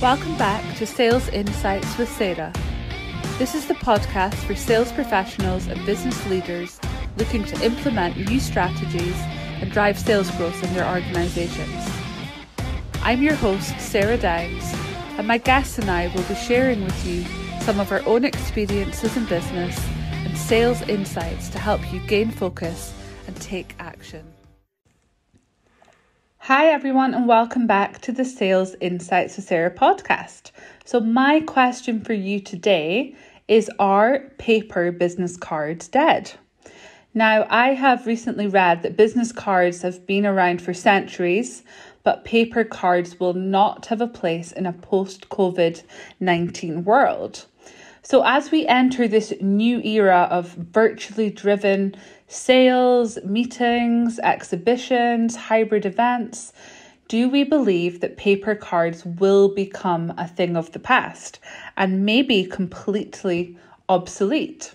Welcome back to Sales Insights with Sarah. This is the podcast for sales professionals and business leaders looking to implement new strategies and drive sales growth in their organisations. I'm your host, Sarah Downs, and my guests and I will be sharing with you some of our own experiences in business and sales insights to help you gain focus and take action. Hi everyone, and welcome back to the Sales Insights with Sarah podcast. So my question for you today is, are paper business cards dead? Now, I have recently read that business cards have been around for centuries, but paper cards will not have a place in a post-COVID-19 world. So as we enter this new era of virtually driven sales, meetings, exhibitions, hybrid events, do we believe that paper cards will become a thing of the past and maybe completely obsolete?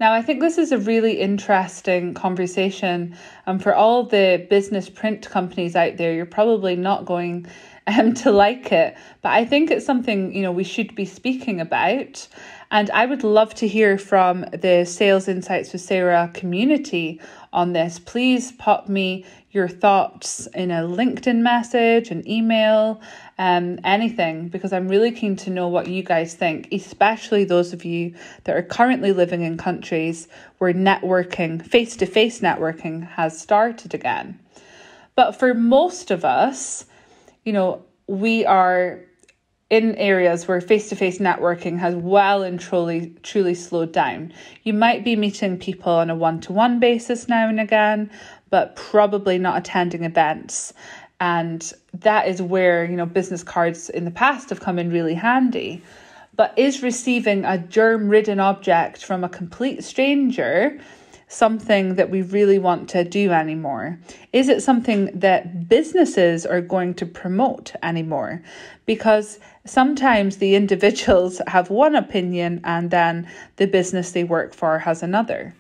Now, I think this is a really interesting conversation, and for all the business print companies out there, you're probably not going to like it, but I think it's something, we should be speaking about. And I would love to hear from the Sales Insights with Sarah community on this. Please pop me your thoughts in a LinkedIn message, an email, anything, because I'm really keen to know what you guys think, especially those of you that are currently living in countries where networking, face-to-face networking has started again. But for most of us, we are in areas where face-to-face networking has well and truly slowed down. You might be meeting people on a one-to-one basis now and again, but probably not attending events. And that is where, business cards in the past have come in really handy. But is receiving a germ-ridden object from a complete stranger something that we really want to do anymore? Is it something that businesses are going to promote anymore? Because sometimes the individuals have one opinion and then the business they work for has another.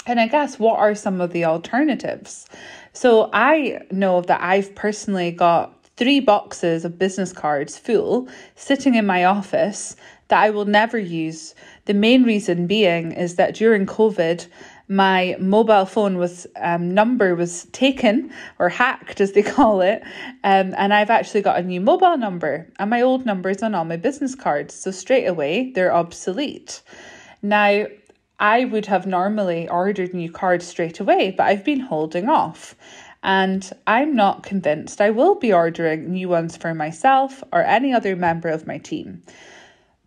And I guess, what are some of the alternatives? So I know that I've personally got 3 boxes of business cards full sitting in my office that I will never use. The main reason being is that during COVID, my mobile phone number was taken, or hacked as they call it, and I've actually got a new mobile number, and my old number is on all my business cards, so straight away they're obsolete. Now, I would have normally ordered new cards straight away, but I've been holding off, and I'm not convinced I will be ordering new ones for myself or any other member of my team.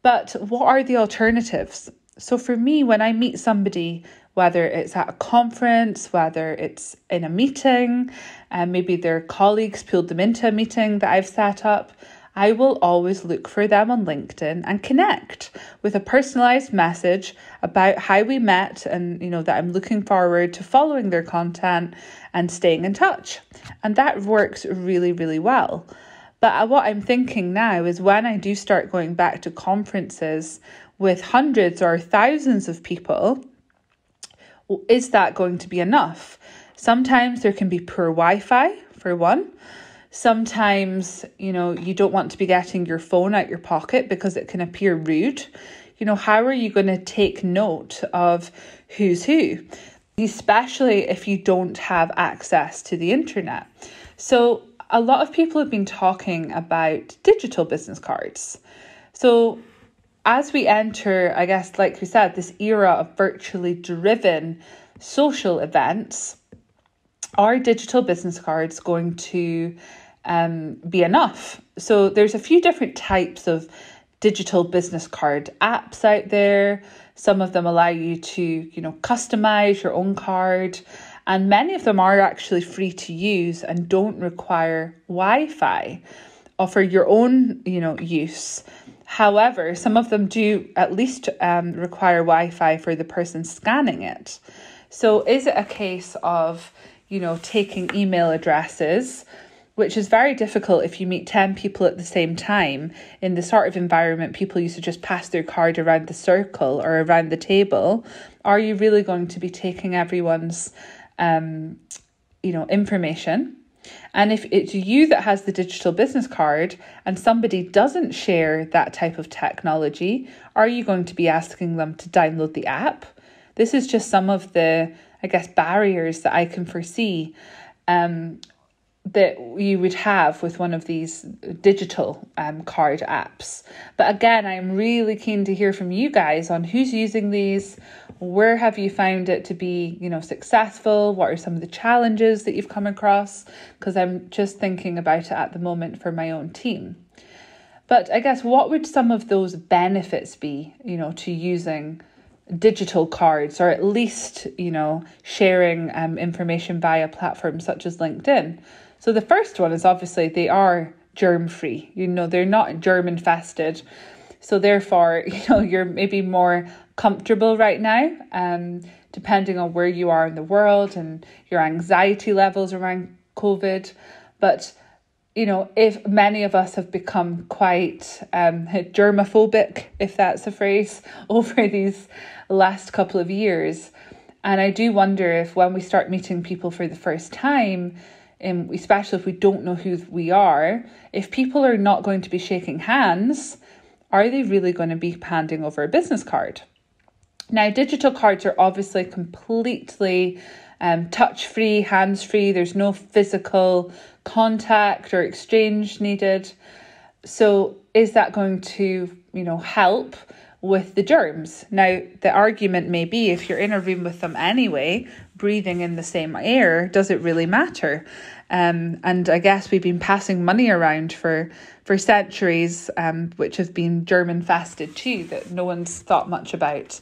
But what are the alternatives? So for me, when I meet somebody, whether it's at a conference, whether it's in a meeting, and maybe their colleagues pulled them into a meeting that I've set up, I will always look for them on LinkedIn and connect with a personalized message about how we met and, that I'm looking forward to following their content and staying in touch. And that works really, really well. But what I'm thinking now is, when I do start going back to conferences with hundreds or thousands of people, is that going to be enough? Sometimes there can be poor Wi-Fi, for one. Sometimes, you don't want to be getting your phone out your pocket because it can appear rude. How are you going to take note of who's who, especially if you don't have access to the internet? So a lot of people have been talking about digital business cards. So as we enter, I guess, like we said, this era of virtually driven social events, are digital business cards going to be enough? So there's a few different types of digital business card apps out there. Some of them allow you to, customize your own card, and many of them are actually free to use and don't require Wi-Fi or for your own, use. However, some of them do at least require Wi-Fi for the person scanning it. So is it a case of, taking email addresses, which is very difficult if you meet 10 people at the same time in the sort of environment people used to just pass their card around the circle or around the table? Are you really going to be taking everyone's, information? And if it's you that has the digital business card and somebody doesn't share that type of technology, are you going to be asking them to download the app? This is just some of the, barriers that I can foresee that you would have with one of these digital card apps. But again, I'm really keen to hear from you guys on who's using these. Where have you found it to be, successful? What are some of the challenges that you've come across? Because I'm just thinking about it at the moment for my own team. But I guess what would some of those benefits be, to using digital cards, or at least, sharing information via platforms such as LinkedIn? So the first one is obviously they are germ-free. They're not germ-infested. So therefore, you're maybe more comfortable right now, depending on where you are in the world and your anxiety levels around COVID. But, if many of us have become quite germophobic, if that's a phrase, over these last couple of years. And I do wonder if when we start meeting people for the first time, especially if we don't know who we are, if people are not going to be shaking hands, are they really going to be handing over a business card? Now, digital cards are obviously completely touch-free, hands-free. There's no physical contact or exchange needed. So is that going to, help with the germs? Now, the argument may be if you're in a room with them anyway, breathing in the same air, does it really matter? And I guess we've been passing money around for centuries, which have been germ infested too, that no one's thought much about.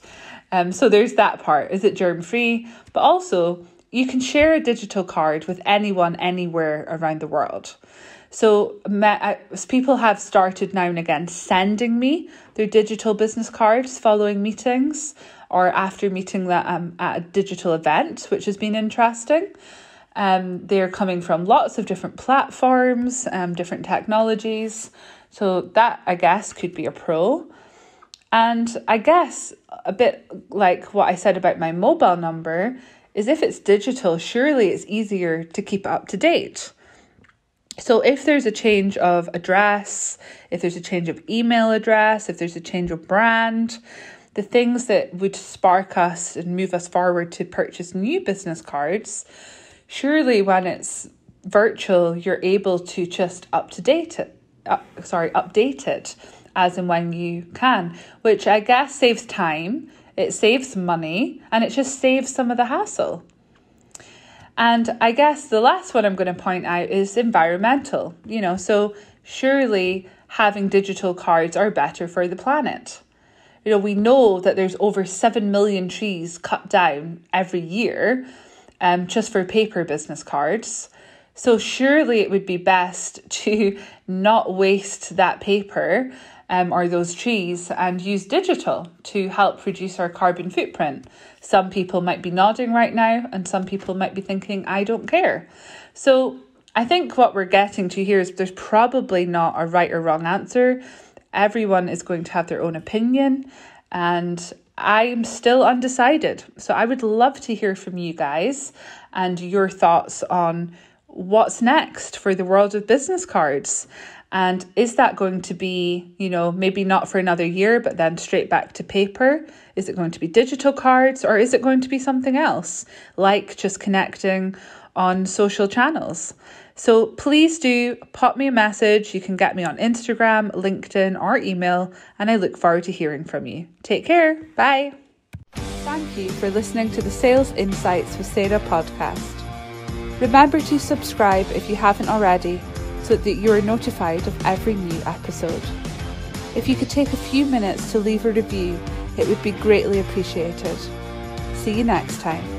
So there's that part. Is it germ free? But also you can share a digital card with anyone, anywhere around the world. So people have started now and again sending me their digital business cards following meetings or after meeting them at a digital event, which has been interesting. They're coming from lots of different platforms, different technologies. So that, I guess, could be a pro. And I guess a bit like what I said about my mobile number is if it's digital, surely it's easier to keep up to date. So if there's a change of address, if there's a change of email address, if there's a change of brand, the things that would spark us and move us forward to purchase new business cards, surely when it's virtual, you're able to just update it as and when you can, which I guess saves time, it saves money, and it just saves some of the hassle. And I guess the last one I'm going to point out is environmental, so surely having digital cards are better for the planet. We know that there's over 7 million trees cut down every year, just for paper business cards. So surely it would be best to not waste that paper or those trees and use digital to help reduce our carbon footprint. Some people might be nodding right now and some people might be thinking, I don't care. So I think what we're getting to here is there's probably not a right or wrong answer. Everyone is going to have their own opinion and I'm still undecided. So I would love to hear from you guys and your thoughts on what's next for the world of business cards. And is that going to be, maybe not for another year, but then straight back to paper? Is it going to be digital cards or is it going to be something else, like just connecting on social channels? So please do pop me a message. You can get me on Instagram, LinkedIn, or email, and I look forward to hearing from you. Take care. Bye. Thank you for listening to the Sales Insights with Sarah podcast. Remember to subscribe if you haven't already, so that you are notified of every new episode. If you could take a few minutes to leave a review, it would be greatly appreciated. See you next time.